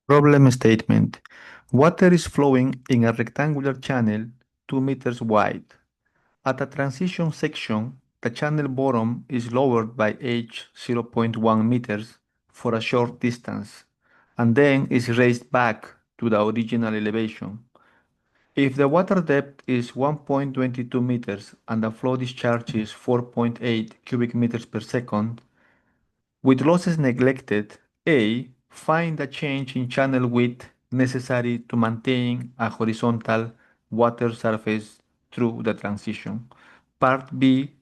Problem statement. Water is flowing in a rectangular channel 2 meters wide. At a transition section, the channel bottom is lowered by h 0.1 meters for a short distance, and then is raised back to the original elevation. If the water depth is 1.22 meters and the flow discharge is 4.8 cubic meters per second, with losses neglected, A. Find the change in channel width necessary to maintain a horizontal water surface through the transition. Part B.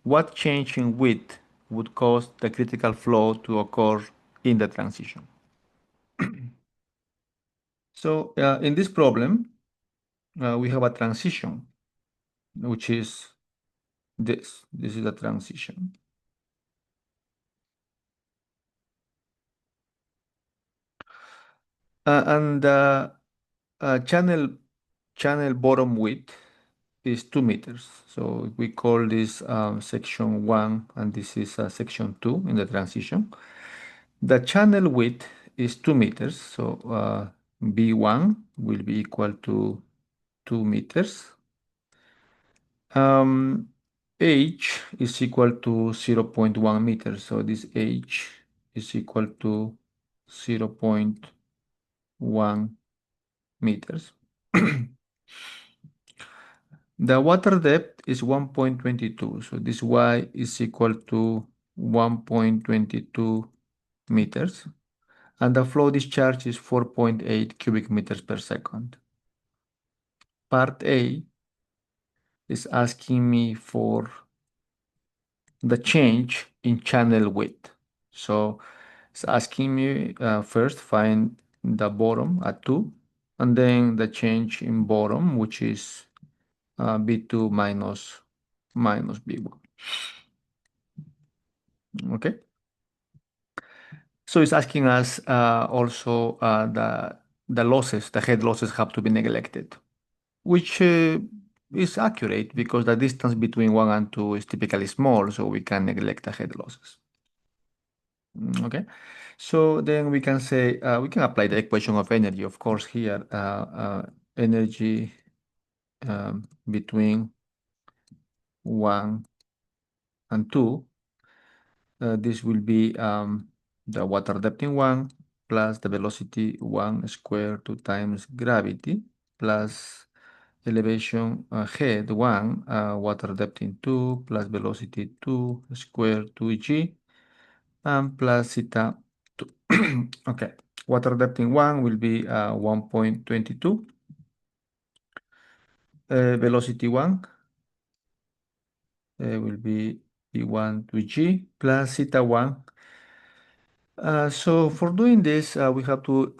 What change in width would cause the critical flow to occur in the transition? So in this problem, we have a transition, which is this. This is a transition. And channel bottom width is 2 meters. So we call this section 1 and this is section 2 in the transition. The channel width is 2 meters. So B1 will be equal to 2 meters. H is equal to 0.1 meters. So this H is equal to 0.1 meters. The water depth is 1.22, so this y is equal to 1.22 meters, and the flow discharge is 4.8 cubic meters per second. Part A is asking me for the change in channel width. So it's asking me first find the bottom at 2, and then the change in bottom, which is B2 minus B1. Okay. So it's asking us also the losses, the head losses have to be neglected, which is accurate because the distance between 1 and 2 is typically small, so we can neglect the head losses. Okay. So then we can say, we can apply the equation of energy, of course, here, energy between 1 and 2. This will be the water depth in 1 plus the velocity 1 squared 2 times gravity plus elevation head 1 water depth in 2 plus velocity 2 squared 2g and plus theta 2. Okay, water depth in 1 will be 1.22. Velocity 1 will be b1 to g plus theta 1. So for doing this, we have to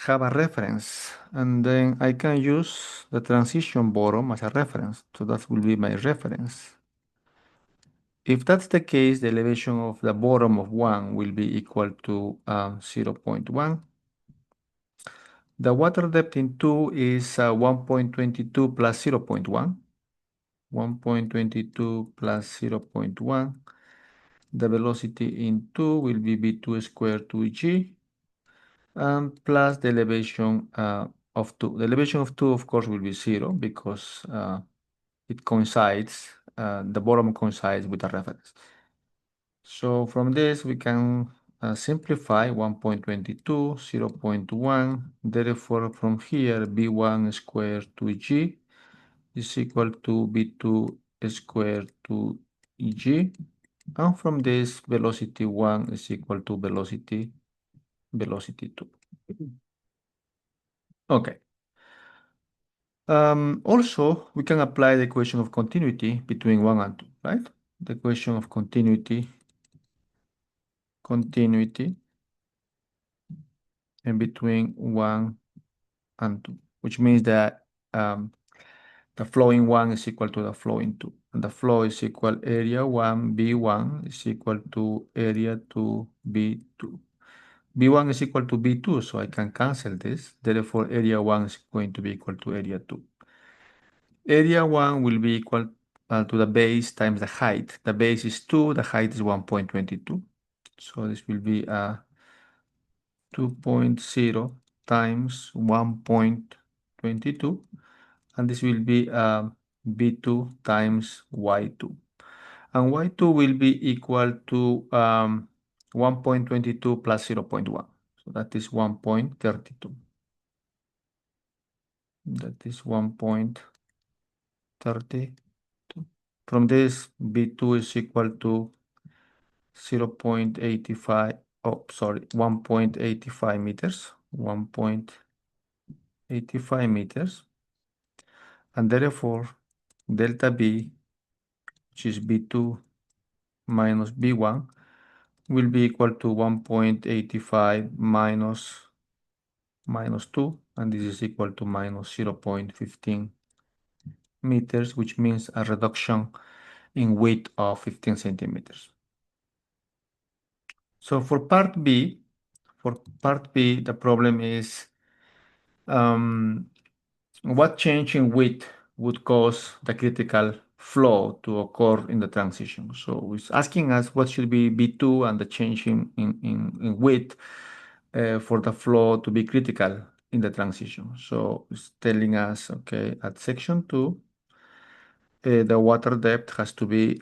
have a reference, and then I can use the transition bottom as a reference. So that will be my reference. If that's the case, the elevation of the bottom of 1 will be equal to 0.1. The water depth in 2 is 1.22 plus 0.1. 1.22 plus 0.1. The velocity in 2 will be b2 squared 2g. Plus the elevation of 2. The elevation of 2, of course, will be 0 because it coincides, the bottom coincides with the reference. So from this, we can simplify 1.22, 0.1. Therefore, from here, b1 squared 2g is equal to b2 squared 2eg. And from this, velocity 1 is equal to velocity 2. Okay. Also, we can apply the equation of continuity between 1 and 2, right? The equation of continuity in between 1 and 2, which means that the flow in 1 is equal to the flow in 2. And the flow is equal area 1 B1 is equal to area 2 B2. B1 is equal to B2, so I can cancel this. Therefore, area 1 is going to be equal to area 2. Area 1 will be equal to the base times the height. The base is 2, the height is 1.22. So this will be 2.0 times 1.22, and this will be B2 times Y2. And Y2 will be equal to 1.22 plus 0.1. So that is 1.32. That is 1.32. From this, B2 is equal to 0.85, oh, sorry, 1.85 meters, 1.85 meters. And therefore, delta B, which is B2 minus B1, will be equal to 1.85 minus 2, and this is equal to minus 0.15 meters, which means a reduction in weight of 15 centimeters. So for part B, the problem is what change in weight would cause the critical flow to occur in the transition? So it's asking us what should be B2 and the change in weight for the flow to be critical in the transition. So it's telling us, okay, at section 2, the water depth has to be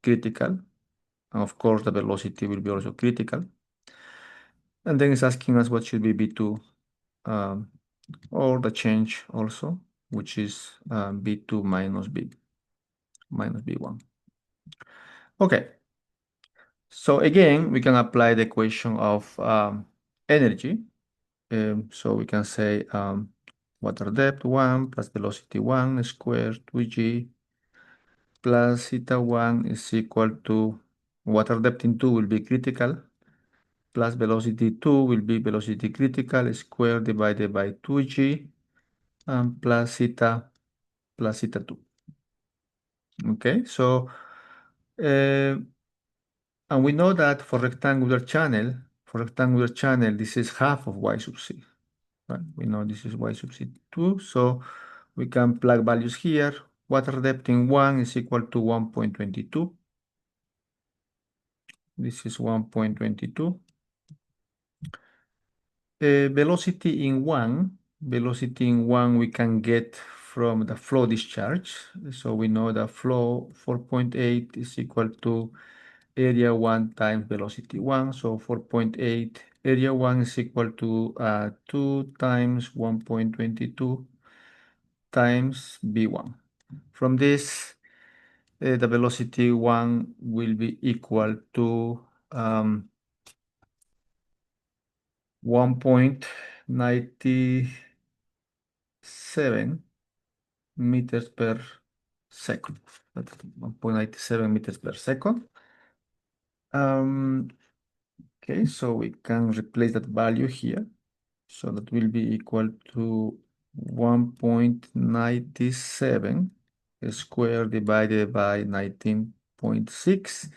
critical. And of course, the velocity will be also critical. And then it's asking us what should be B2 um, or the change also, which is B2 minus B1. Okay, so again, we can apply the equation of energy. So we can say water depth 1 plus velocity 1 squared 2g plus theta 1 is equal to water depth in 2 will be critical plus velocity 2 will be velocity critical squared divided by 2g plus theta 2. Okay, so and we know that for rectangular channel, this is half of y sub c. Right? We know this is y sub c 2, so we can plug values here. Water depth in 1 is equal to 1.22. This is 1.22. Velocity in 1 we can get from the flow discharge. So we know that flow 4.8 is equal to area 1 times velocity 1. So 4.8 area 1 is equal to 2 times 1.22 times B1. From this, the velocity 1 will be equal to 1.97 meters per second. That's 1.97 meters per second. Okay, so we can replace that value here. So that will be equal to 1.97 squared divided by 19.6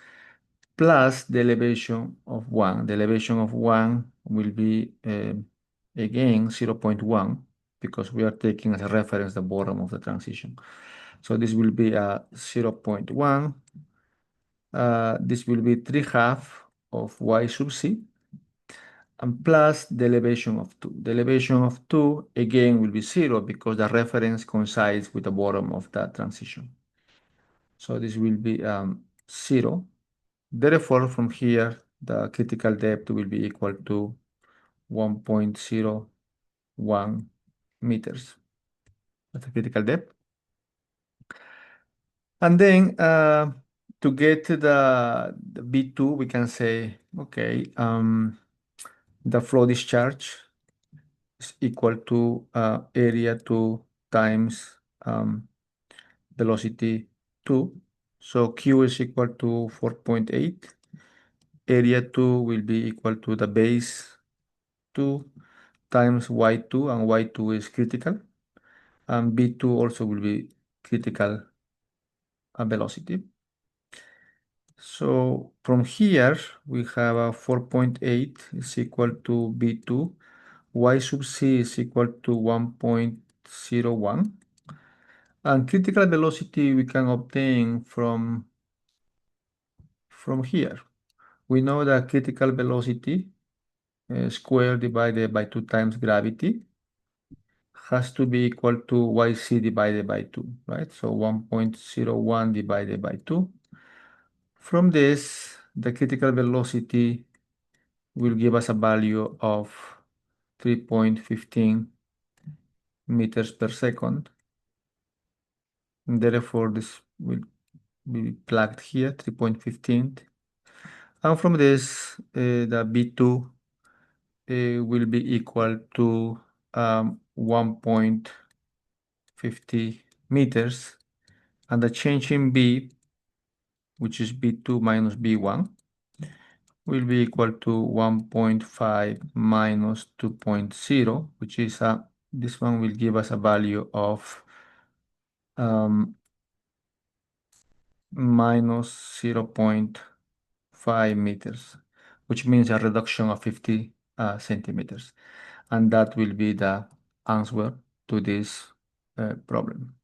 plus the elevation of 1. The elevation of 1 will be again 0.1 because we are taking as a reference the bottom of the transition. So this will be a 0.1. This will be 3/2 of y sub c and plus the elevation of 2. The elevation of 2 again will be 0 because the reference coincides with the bottom of that transition. So this will be 0. Therefore, from here, the critical depth will be equal to 1.01 meters. That's the critical depth. And then to get the B2, we can say, okay, the flow discharge is equal to area 2 times velocity 2. So Q is equal to 4.8. Area 2 will be equal to the base 2 times y2, and y2 is critical. And B2 also will be critical velocity. So from here, we have a 4.8 is equal to B2. Y sub c is equal to 1.01. And critical velocity we can obtain from here. We know that critical velocity square divided by 2 times gravity has to be equal to yc divided by 2, right? So 1.01 divided by 2. From this, the critical velocity will give us a value of 3.15 meters per second. And therefore, this will be plugged here, 3.15. And from this, the B2 will be equal to 1.50 meters. And the change in B, which is B2 minus B1, will be equal to 1.5 minus 2.0, which is this one will give us a value of minus 0.5 meters, which means a reduction of 50 centimeters. And that will be the answer to this problem.